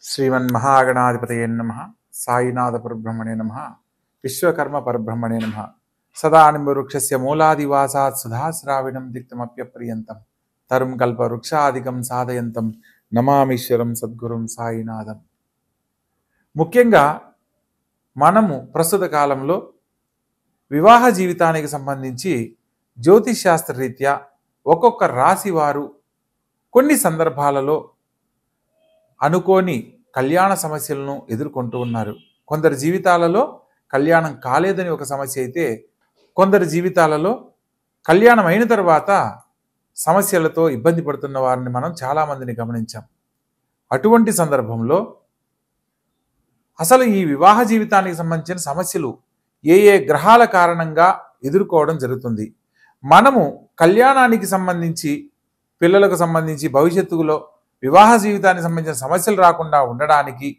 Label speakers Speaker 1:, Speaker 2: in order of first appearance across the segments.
Speaker 1: श्रीमन्महागणाधिपतये नमः। साईनाथ परब्रह्मणे नमः। विश्वकर्म परब्रह्मणे नमः। सदानिम्बवृक्षस्य मूलादिवासात् सुधाश्राविणं दिक्तमप्यपर्यन्तं तरुं कल्पवृक्षादिकं साधयन्तं నమామీశ్వరం సద్గురుం సాయినాథం. ముఖ్యంగా మనము ప్రస్తుత కాలంలో వివాహ జీవితానికి సంబంధించి జ్యోతిష్ శాస్త్ర రీత్యా ఒక్కొక్క రాశి వారు కొన్ని సందర్భాలలో అనుకోని కళ్యాణ సమస్యలను ఎదుర్కొంటూ ఉన్నారు. కొందరి జీవితాలలో కళ్యాణం కాలేదని ఒక సమస్య అయితే, కొందరి జీవితాలలో కళ్యాణం అయిన తర్వాత సమస్యలతో ఇబ్బంది పడుతున్న వారిని మనం చాలామందిని గమనించాం. అటువంటి సందర్భంలో అసలు ఈ వివాహ జీవితానికి సంబంధించిన సమస్యలు ఏ ఏ గ్రహాల కారణంగా ఎదుర్కోవడం జరుగుతుంది, మనము కళ్యాణానికి సంబంధించి పిల్లలకు సంబంధించి భవిష్యత్తులో వివాహ జీవితానికి సంబంధించిన సమస్యలు రాకుండా ఉండడానికి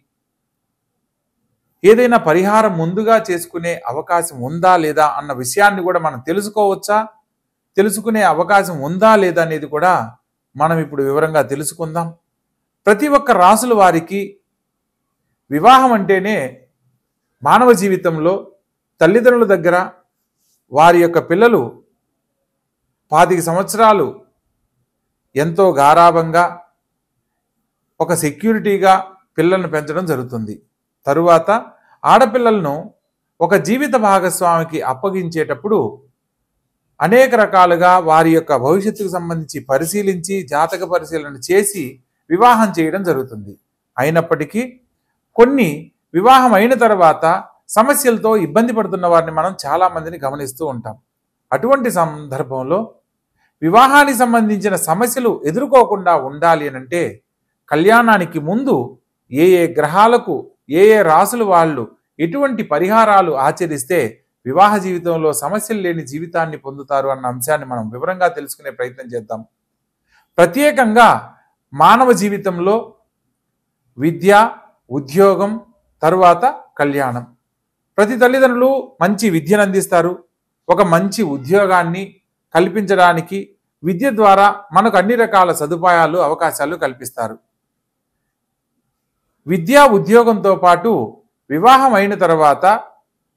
Speaker 1: ఏదైనా పరిహారం ముందుగా చేసుకునే అవకాశం ఉందా లేదా అన్న విషయాన్ని కూడా మనం తెలుసుకోవచ్చా, తెలుసుకునే అవకాశం ఉందా లేదా అనేది కూడా మనం ఇప్పుడు వివరంగా తెలుసుకుందాం. ప్రతి ఒక్క రాసుల వారికి వివాహం అంటేనే మానవ జీవితంలో తల్లిదండ్రుల దగ్గర వారి యొక్క పిల్లలు 25 సంవత్సరాలు ఎంతో గారాబంగా ఒక సెక్యూరిటీగా పిల్లలను పెంచడం జరుగుతుంది. తరువాత ఆడపిల్లలను ఒక జీవిత భాగస్వామికి అప్పగించేటప్పుడు అనేక రకాలుగా వారి యొక్క భవిష్యత్తుకు సంబంధించి పరిశీలించి జాతక పరిశీలన చేసి వివాహం చేయడం జరుగుతుంది. అయినప్పటికీ కొన్ని వివాహం అయిన తర్వాత సమస్యలతో ఇబ్బంది పడుతున్న వారిని మనం చాలామందిని గమనిస్తూ ఉంటాం. అటువంటి సందర్భంలో వివాహానికి సంబంధించిన సమస్యలు ఎదుర్కోకుండా ఉండాలి అనంటే కళ్యాణానికి ముందు ఏ ఏ గ్రహాలకు ఏ ఏ రాసులు వాళ్ళు ఎటువంటి పరిహారాలు ఆచరిస్తే వివాహ జీవితంలో సమస్యలు లేని జీవితాన్ని పొందుతారు అన్న అంశాన్ని మనం వివరంగా తెలుసుకునే ప్రయత్నం చేద్దాం. ప్రత్యేకంగా మానవ జీవితంలో విద్య, ఉద్యోగం, తరువాత కళ్యాణం. ప్రతి తల్లిదండ్రులు మంచి విద్యను అందిస్తారు. ఒక మంచి ఉద్యోగాన్ని కల్పించడానికి విద్య ద్వారా మనకు అన్ని రకాల సదుపాయాలు అవకాశాలు కల్పిస్తారు. విద్యా ఉద్యోగంతో పాటు వివాహం అయిన తర్వాత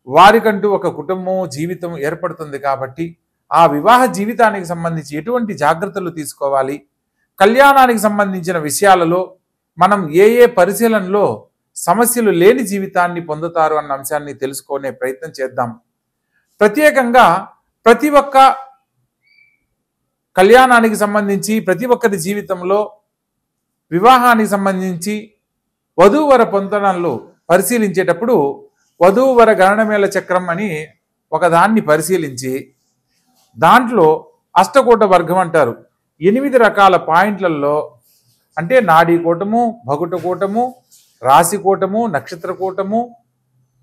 Speaker 1: వారికంటూ ఒక కుటుంబం జీవితం ఏర్పడుతుంది. కాబట్టి ఆ వివాహ జీవితానికి సంబంధించి ఎటువంటి జాగ్రత్తలు తీసుకోవాలి, కళ్యాణానికి సంబంధించిన విషయాలలో మనం ఏ ఏ పరిశీలనలో సమస్యలు లేని జీవితాన్ని పొందుతారు అన్న అంశాన్ని తెలుసుకునే ప్రయత్నం చేద్దాం. ప్రత్యేకంగా ప్రతి ఒక్క కళ్యాణానికి సంబంధించి ప్రతి ఒక్కరి జీవితంలో వివాహానికి సంబంధించి వధూవర పొందనలు పరిశీలించేటప్పుడు వధూవర గణనమేళ చక్రం అని ఒకదాన్ని పరిశీలించి దాంట్లో అష్టకూట వర్గం అంటారు. 8 రకాల పాయింట్లలో అంటే నాడీ కూటము, భగుట కూటము, రాశి కూటము, నక్షత్ర కూటము,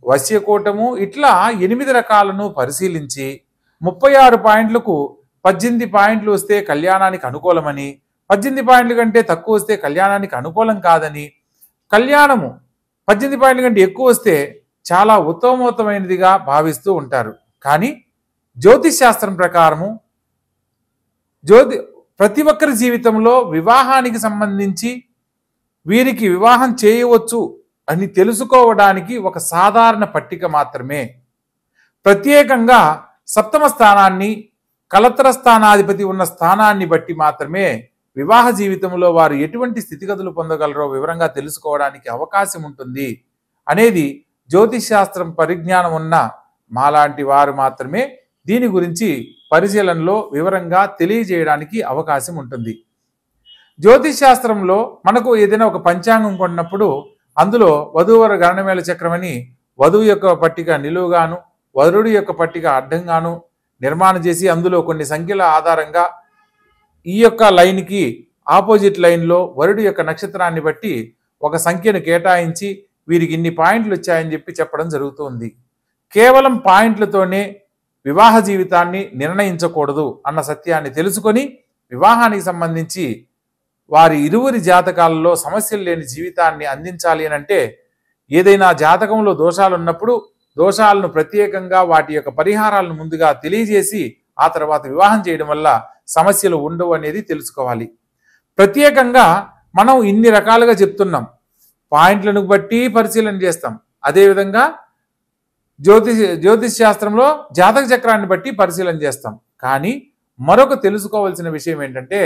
Speaker 1: వశ్య కూటము, ఇట్లా 8 రకాలను పరిశీలించి 36 పాయింట్లకు 18 పాయింట్లు వస్తే కళ్యాణానికి అనుకూలమని, 18 పాయింట్ల కంటే తక్కువ వస్తే కళ్యాణానికి అనుకూలం కాదని, కళ్యాణము 18 పాయింట్ల కంటే ఎక్కువ వస్తే చాలా ఉత్తమోత్తమైనదిగా భావిస్తూ ఉంటారు. కానీ జ్యోతిష్ శాస్త్రం ప్రకారము ప్రతి ఒక్కరి జీవితంలో వివాహానికి సంబంధించి వీరికి వివాహం చేయవచ్చు అని తెలుసుకోవడానికి ఒక సాధారణ పట్టిక మాత్రమే. ప్రత్యేకంగా సప్తమ స్థానాన్ని, కలత్ర స్థానాధిపతి ఉన్న స్థానాన్ని బట్టి మాత్రమే వివాహ జీవితంలో వారు ఎటువంటి స్థితిగతులు పొందగలరో వివరంగా తెలుసుకోవడానికి అవకాశం ఉంటుంది అనేది జ్యోతిష్ శాస్త్రం పరిజ్ఞానం ఉన్న మాలాంటి వారు మాత్రమే దీని గురించి పరిశీలనలో వివరంగా తెలియజేయడానికి అవకాశం ఉంటుంది. జ్యోతిష్ శాస్త్రంలో మనకు ఏదైనా ఒక పంచాంగం కొన్నప్పుడు అందులో వధూవర గణనమేళ చక్రం అని వధువు యొక్క పట్టిక నిలువుగాను వరుడి యొక్క పట్టిక అడ్డంగాను నిర్మాణం చేసి అందులో కొన్ని సంఖ్యల ఆధారంగా ఈ యొక్క లైన్కి ఆపోజిట్ లైన్లో వరుడి యొక్క నక్షత్రాన్ని బట్టి ఒక సంఖ్యను కేటాయించి వీరికి ఇన్ని పాయింట్లు వచ్చాయని చెప్పి చెప్పడం జరుగుతుంది. కేవలం పాయింట్లతోనే వివాహ జీవితాన్ని నిర్ణయించకూడదు అన్న సత్యాన్ని తెలుసుకొని వివాహానికి సంబంధించి వారి ఇరువురి జాతకాలలో సమస్యలు లేని జీవితాన్ని అందించాలి అని అంటే ఏదైనా జాతకంలో దోషాలు ఉన్నప్పుడు దోషాలను ప్రత్యేకంగా వాటి యొక్క పరిహారాలను ముందుగా తెలియజేసి ఆ తర్వాత వివాహం చేయడం వల్ల సమస్యలు ఉండవు అనేది తెలుసుకోవాలి. ప్రత్యేకంగా మనం ఇన్ని రకాలుగా చెప్తున్నాం. పాయింట్లను బట్టి పరిశీలన చేస్తాం. అదేవిధంగా జ్యోతిష్ శాస్త్రంలో జాతక చక్రాన్ని బట్టి పరిశీలన చేస్తాం. కానీ మరొక తెలుసుకోవాల్సిన విషయం ఏంటంటే,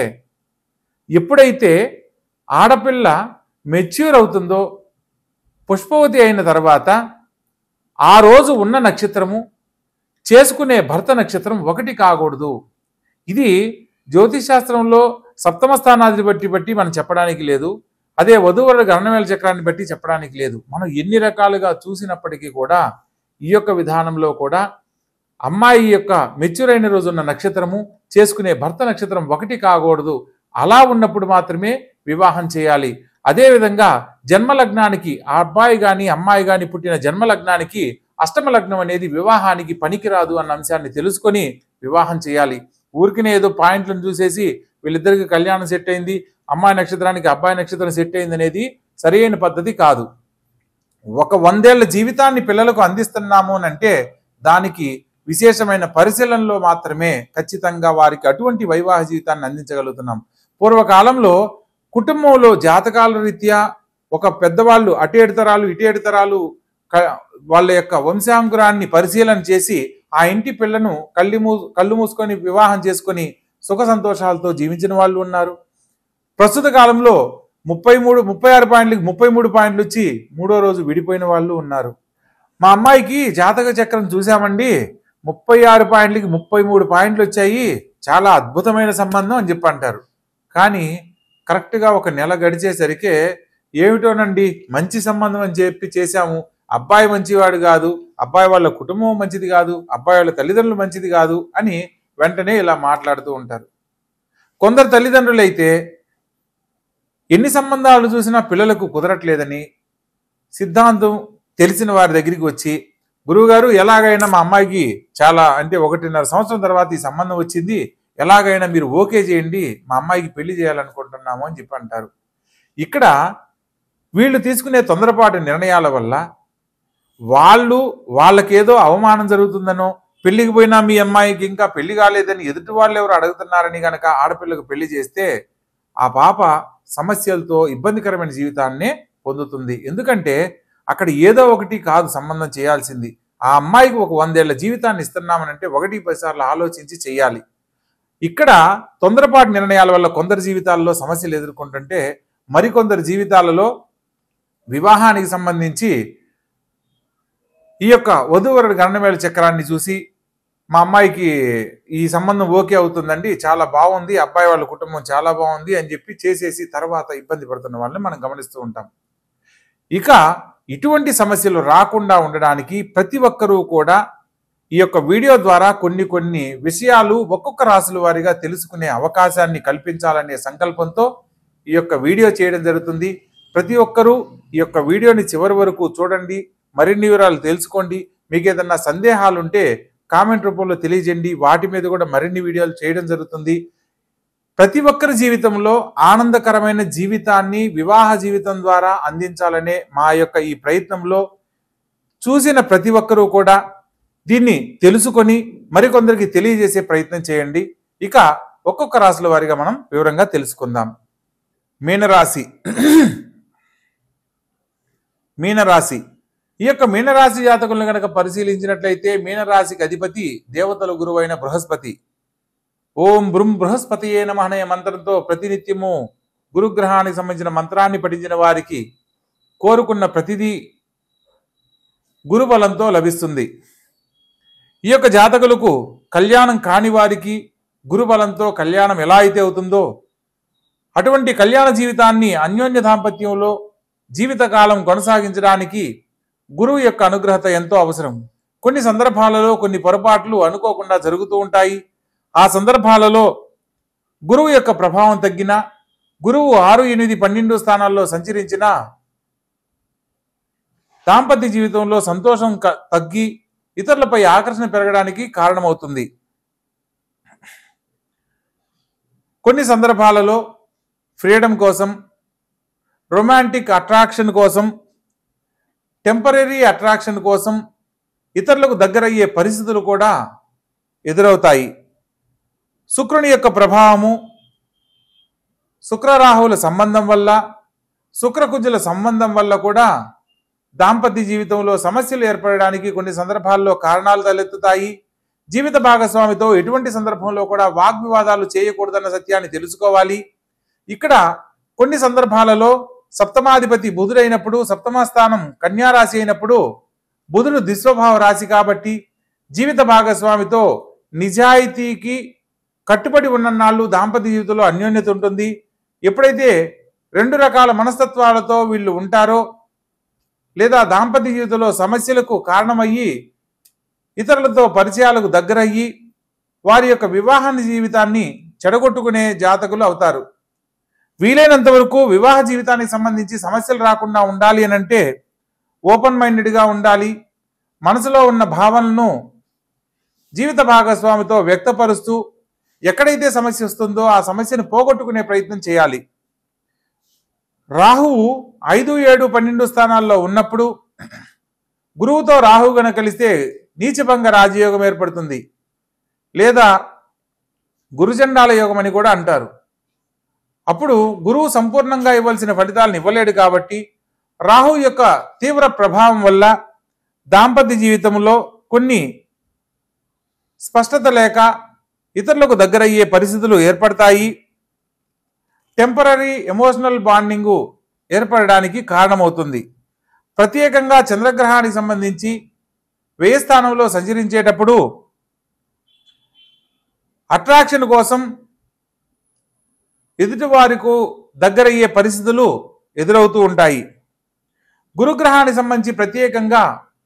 Speaker 1: ఎప్పుడైతే ఆడపిల్ల మెచ్యూర్ అవుతుందో, పుష్పవతి అయిన తర్వాత ఆ రోజు ఉన్న నక్షత్రము చేసుకునే భర్త నక్షత్రం ఒకటి కాకూడదు. ఇది జ్యోతిష్ శాస్త్రంలో సప్తమ స్థానాన్ని బట్టి మనం చెప్పడానికి లేదు. అదే వధూవరుల గణనవేల చక్రాన్ని బట్టి చెప్పడానికి లేదు. మనం ఎన్ని రకాలుగా చూసినప్పటికీ కూడా ఈ యొక్క విధానంలో కూడా అమ్మాయి యొక్క మెచ్యూర్ అయిన రోజు ఉన్న నక్షత్రము చేసుకునే భర్త నక్షత్రం ఒకటి కాకూడదు. అలా ఉన్నప్పుడు మాత్రమే వివాహం చేయాలి. అదేవిధంగా జన్మలగ్నానికి ఆ అబ్బాయి కానీ అమ్మాయి కానీ పుట్టిన జన్మలగ్నానికి అష్టమ లగ్నం అనేది వివాహానికి పనికిరాదు అన్న అంశాన్ని తెలుసుకొని వివాహం చేయాలి. ఊరికినే ఏదో పాయింట్లను చూసేసి వీళ్ళిద్దరికి కళ్యాణం సెట్ అయింది, అమ్మాయి నక్షత్రానికి అబ్బాయి నక్షత్రం సెట్ అయింది అనేది సరైన పద్ధతి కాదు. ఒక 100 ఏళ్ల జీవితాన్ని పిల్లలకు అందిస్తున్నాము అంటే దానికి విశేషమైన పరిశీలనలో మాత్రమే ఖచ్చితంగా వారికి అటువంటి వైవాహిక జీవితాన్ని అందించగలుగుతున్నాం. పూర్వకాలంలో కుటుంబంలో జాతకాల రీత్యా ఒక పెద్దవాళ్ళు అటు 7 తరాలు ఇటు 7 తరాలు వాళ్ళ యొక్క వంశాంకురాన్ని పరిశీలన చేసి ఆ ఇంటి పిల్లను కళ్ళు మూసుకొని వివాహం చేసుకొని సుఖ సంతోషాలతో జీవించిన వాళ్ళు ఉన్నారు. ప్రస్తుత కాలంలో 36 పాయింట్లకి 33 పాయింట్లు వచ్చి 3వ రోజు విడిపోయిన వాళ్ళు ఉన్నారు. మా అమ్మాయికి జాతక చక్రం చూసామండి, 36 పాయింట్లకి 33 పాయింట్లు వచ్చాయి, చాలా అద్భుతమైన సంబంధం అని చెప్పి అంటారు. కానీ కరెక్ట్గా ఒక నెల గడిచేసరికి ఏమిటోనండి మంచి సంబంధం అని చెప్పి చేశాము, అబ్బాయి మంచివాడు కాదు, అబ్బాయి వాళ్ళ కుటుంబం మంచిది కాదు, అబ్బాయి వాళ్ళ తల్లిదండ్రులు మంచిది కాదు అని వెంటనే ఇలా మాట్లాడుతూ ఉంటారు. కొందరు తల్లిదండ్రులు అయితే ఎన్ని సంబంధాలు చూసినా పిల్లలకు కుదరట్లేదని సిద్ధాంతం తెలిసిన వారి దగ్గరికి వచ్చి, గురువుగారు ఎలాగైనా మా అమ్మాయికి చాలా అంటే 1.5 సంవత్సరం తర్వాత ఈ సంబంధం వచ్చింది, ఎలాగైనా మీరు ఓకే చేయండి, మా అమ్మాయికి పెళ్లి చేయాలనుకుంటున్నాము అని చెప్పి అంటారు. ఇక్కడ వీళ్ళు తీసుకునే తొందరపాటు నిర్ణయాల వల్ల వాళ్ళకేదో అవమానం జరుగుతుందనో, పెళ్లికి పోయినా మీ అమ్మాయికి ఇంకా పెళ్లి కాలేదని ఎదుటి వాళ్ళు ఎవరు అడుగుతున్నారని గనక ఆడపిల్లకు పెళ్లి చేస్తే ఆ పాప సమస్యలతో ఇబ్బందికరమైన జీవితాన్నే పొందుతుంది. ఎందుకంటే అక్కడ ఏదో ఒకటి కాదు సంబంధం చేయాల్సింది. ఆ అమ్మాయికి ఒక 100 ఏళ్ల జీవితాన్ని ఇస్తున్నామనంటే 1-10 సార్లు ఆలోచించి చేయాలి. ఇక్కడ తొందరపాటు నిర్ణయాల వల్ల కొందరి జీవితాల్లో సమస్యలు ఎదుర్కొంటుంటే మరికొందరి జీవితాలలో వివాహానికి సంబంధించి ఈ యొక్క వధూవరుల గణనవేల చక్రాన్ని చూసి మా అమ్మాయికి ఈ సంబంధం ఓకే అవుతుందండి, చాలా బాగుంది, అబ్బాయి వాళ్ళ కుటుంబం చాలా బాగుంది అని చెప్పి చేసేసి తర్వాత ఇబ్బంది పడుతున్న వాళ్ళని మనం గమనిస్తూ ఉంటాం. ఇక ఇటువంటి సమస్యలు రాకుండా ఉండడానికి ప్రతి ఒక్కరూ కూడా ఈ యొక్క వీడియో ద్వారా కొన్ని విషయాలు ఒక్కొక్క రాశుల వారిగా తెలుసుకునే అవకాశాన్ని కల్పించాలనే సంకల్పంతో ఈ యొక్క వీడియో చేయడం జరుగుతుంది. ప్రతి ఒక్కరూ ఈ యొక్క వీడియోని చివరి వరకు చూడండి, మరిన్ని వివరాలు తెలుసుకోండి. మీకు ఏదన్నా సందేహాలు ఉంటే కామెంట్ రూపంలో తెలియజేయండి, వాటి మీద కూడా మరిన్ని వీడియోలు చేయడం జరుగుతుంది. ప్రతి ఒక్కరి జీవితంలో ఆనందకరమైన జీవితాన్ని వివాహ జీవితం ద్వారా అందించాలనే మా యొక్క ఈ ప్రయత్నంలో చూసిన ప్రతి ఒక్కరూ కూడా దీన్ని తెలుసుకొని మరికొందరికి తెలియజేసే ప్రయత్నం చేయండి. ఇక ఒక్కొక్క రాశుల వారిగా మనం వివరంగా తెలుసుకుందాం. మీనరాశి. మీనరాశి ఈ యొక్క మీనరాశి జాతకులను కనుక పరిశీలించినట్లయితే మీనరాశికి అధిపతి దేవతల గురువైన బృహస్పతి. ఓం బృం బృహస్పతియే నమః అనే మంత్రంతో ప్రతినిత్యము గురుగ్రహానికి సంబంధించిన మంత్రాన్ని పఠించిన వారికి కోరుకున్న ప్రతిదీ గురుబలంతో లభిస్తుంది. ఈ యొక్క జాతకులకు కళ్యాణం కాని వారికి గురుబలంతో కళ్యాణం ఎలా అయితే అవుతుందో అటువంటి కళ్యాణ జీవితాన్ని అన్యోన్య దాంపత్యంలో జీవితకాలం కొనసాగించడానికి గురువు యొక్క అనుగ్రహత ఎంతో అవసరం. కొన్ని సందర్భాలలో కొన్ని పొరపాట్లు అనుకోకుండా జరుగుతూ ఉంటాయి. ఆ సందర్భాలలో గురువు యొక్క ప్రభావం తగ్గినా, గురువు 6, 8, 12 స్థానాల్లో సంచరించిన దాంపత్య జీవితంలో సంతోషం తగ్గి ఇతరులపై ఆకర్షణ పెరగడానికి కారణమవుతుంది. కొన్ని సందర్భాలలో ఫ్రీడమ్ కోసం, రొమాంటిక్ అట్రాక్షన్ కోసం, టెంపరరీ అట్రాక్షన్ కోసం ఇతరులకు దగ్గరయ్యే పరిస్థితులు కూడా ఎదురవుతాయి. శుక్రుని యొక్క ప్రభావము, శుక్రరాహువుల సంబంధం వల్ల శుక్రకుజుల సంబంధం వల్ల కూడా దాంపత్య జీవితంలో సమస్యలు ఏర్పడడానికి కొన్ని సందర్భాల్లో కారణాలు తలెత్తుతాయి. జీవిత భాగస్వామితో ఎటువంటి సందర్భంలో కూడా వాగ్వివాదాలు చేయకూడదన్న సత్యాన్ని తెలుసుకోవాలి. ఇక్కడ కొన్ని సందర్భాలలో సప్తమాధిపతి బుధుడైనప్పుడు, సప్తమ స్థానం కన్యా రాశి అయినప్పుడు, బుధుడు దిస్వభావ రాశి కాబట్టి జీవిత భాగస్వామితో నిజాయితీకి కట్టుబడి ఉన్నన్నాళ్ళు దాంపత్య జీవితంలో అన్యోన్యత ఉంటుంది. ఎప్పుడైతే రెండు రకాల మనస్తత్వాలతో వీళ్ళు ఉంటారో లేదా దాంపత్య జీవితంలో సమస్యలకు కారణమయ్యి ఇతరులతో పరిచయాలకు దగ్గరయ్యి వారి యొక్క వివాహ జీవితాన్ని చెడగొట్టుకునే జాతకులు అవుతారు. వీలైనంత వరకు వివాహ జీవితానికి సంబంధించి సమస్యలు రాకుండా ఉండాలి అని అంటే ఓపెన్ మైండెడ్గా ఉండాలి. మనసులో ఉన్న భావనలను జీవిత భాగస్వామితో వ్యక్తపరుస్తూ ఎక్కడైతే సమస్య వస్తుందో ఆ సమస్యను పోగొట్టుకునే ప్రయత్నం చేయాలి. రాహువు 5, 7, 12 స్థానాల్లో ఉన్నప్పుడు గురువుతో రాహువు గనక కలిస్తే నీచభంగ రాజయోగం ఏర్పడుతుంది, లేదా గురుచండాల యోగం అని కూడా అంటారు. అప్పుడు గురువు సంపూర్ణంగా ఇవ్వాల్సిన ఫలితాలను ఇవ్వలేడు కాబట్టి రాహువు యొక్క తీవ్ర ప్రభావం వల్ల దాంపత్య జీవితంలో కొన్ని స్పష్టత లేక ఇతరులకు దగ్గరయ్యే పరిస్థితులు ఏర్పడతాయి. టెంపరరీ ఎమోషనల్ బాండింగు ఏర్పడడానికి కారణమవుతుంది. ప్రత్యేకంగా చంద్రగ్రహానికి సంబంధించి వ్యయ స్థానంలో సంచరించేటప్పుడు అట్రాక్షన్ కోసం ఎదుటివారికి దగ్గరయ్యే పరిస్థితులు ఎదురవుతూ ఉంటాయి. గురుగ్రహానికి సంబంధించి ప్రత్యేకంగా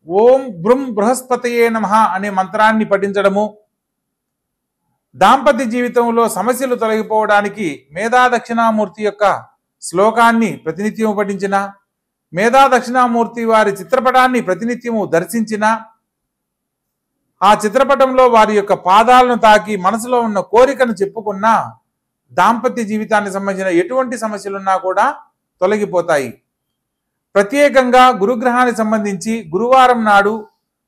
Speaker 1: ఓం బ్రుం బృహస్పతయే నమః అనే మంత్రాన్ని పఠించడము, దాంపత్య జీవితంలో సమస్యలు తొలగిపోవడానికి మేధా దక్షిణామూర్తి యొక్క శ్లోకాన్ని ప్రతినిత్యము పఠించిన, మేధా దక్షిణామూర్తి వారి చిత్రపటాన్ని ప్రతినిత్యము దర్శించిన, ఆ చిత్రపటంలో వారి యొక్క పాదాలను తాకి మనసులో ఉన్న కోరికను చెప్పుకున్న దాంపత్య జీవితానికి సంబంధించిన ఎటువంటి సమస్యలున్నా కూడా తొలగిపోతాయి. ప్రత్యేకంగా గురుగ్రహానికి సంబంధించి గురువారం నాడు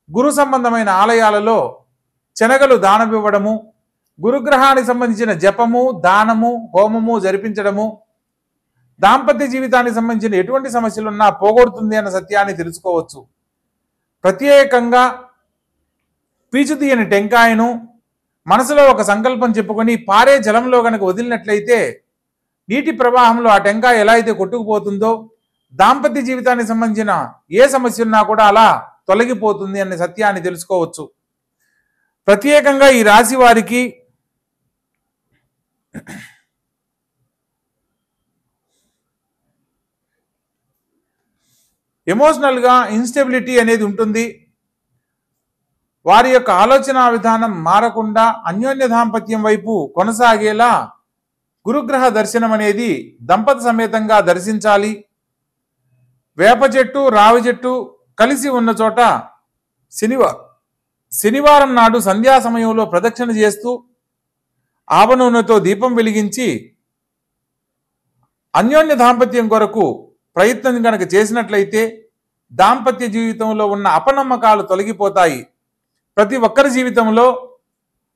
Speaker 1: గురు సంబంధమైన ఆలయాలలో శనగలు దానమివ్వడము, గురుగ్రహానికి సంబంధించిన జపము, దానము, హోమము జరిపించడము దాంపత్య జీవితానికి సంబంధించిన ఎటువంటి సమస్యలున్నా పోగొడుతుంది అన్న సత్యాన్ని తెలుసుకోవచ్చు. ప్రత్యేకంగా పీచు తీయని టెంకాయను మనసులో ఒక సంకల్పం చెప్పుకొని పారే జలంలో కనుక వదిలినట్లయితే నీటి ప్రవాహంలో ఆ టెంకాయ ఎలా అయితే కొట్టుకుపోతుందో దాంపత్య జీవితానికి సంబంధించిన ఏ సమస్య ఉన్నా కూడా అలా తొలగిపోతుంది అనే సత్యాన్ని తెలుసుకోవచ్చు. ప్రత్యేకంగా ఈ రాశి వారికి ఎమోషనల్గా ఇన్స్టెబిలిటీ అనేది ఉంటుంది. వారి యొక్క ఆలోచన విధానం మారకుండా అన్యోన్య దాంపత్యం వైపు కొనసాగేలా గురుగ్రహ దర్శనం అనేది దంపతి సమేతంగా దర్శించాలి. వేప చెట్టు, రావి చెట్టు కలిసి ఉన్న చోట శనివారం నాడు సంధ్యా సమయంలో ప్రదక్షిణ చేస్తూ ఆవ నూనెతో దీపం వెలిగించి అన్యోన్య దాంపత్యం కొరకు ప్రయత్నం కనుక చేసినట్లయితే దాంపత్య జీవితంలో ఉన్న అపనమ్మకాలు తొలగిపోతాయి. ప్రతి ఒక్కరి జీవితంలో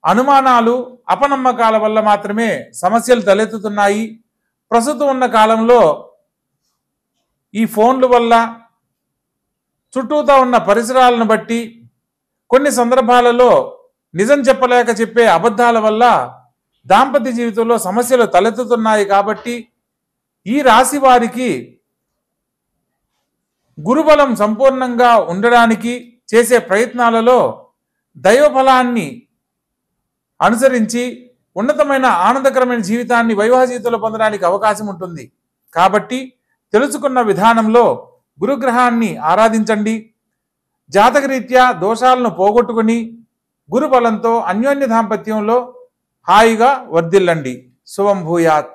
Speaker 1: అనుమానాలు, అపనమ్మకాల వల్ల మాత్రమే సమస్యలు తలెత్తుతున్నాయి. ప్రస్తుతం ఉన్న కాలంలో ఈ ఫోన్ల వల్ల, చుట్టూతా ఉన్న పరిసరాలను బట్టి, కొన్ని సందర్భాలలో నిజం చెప్పలేక చెప్పే అబద్ధాల వల్ల దాంపత్య జీవితంలో సమస్యలు తలెత్తుతున్నాయి. కాబట్టి ఈ రాశి వారికి గురుబలం సంపూర్ణంగా ఉండడానికి చేసే ప్రయత్నాలలో దైవఫలాన్ని అనుసరించి ఉన్నతమైన ఆనందకరమైన జీవితాన్ని వైవాహిక జీవితంలో పొందడానికి అవకాశం ఉంటుంది. కాబట్టి తెలుసుకున్న విధానంలో గురుగ్రహాన్ని ఆరాధించండి. జాతకరీత్యా దోషాలను పోగొట్టుకుని గురుబలంతో అన్యోన్య దాంపత్యంలో హాయిగా వర్ధిల్లండి. శుభం భూయాత్.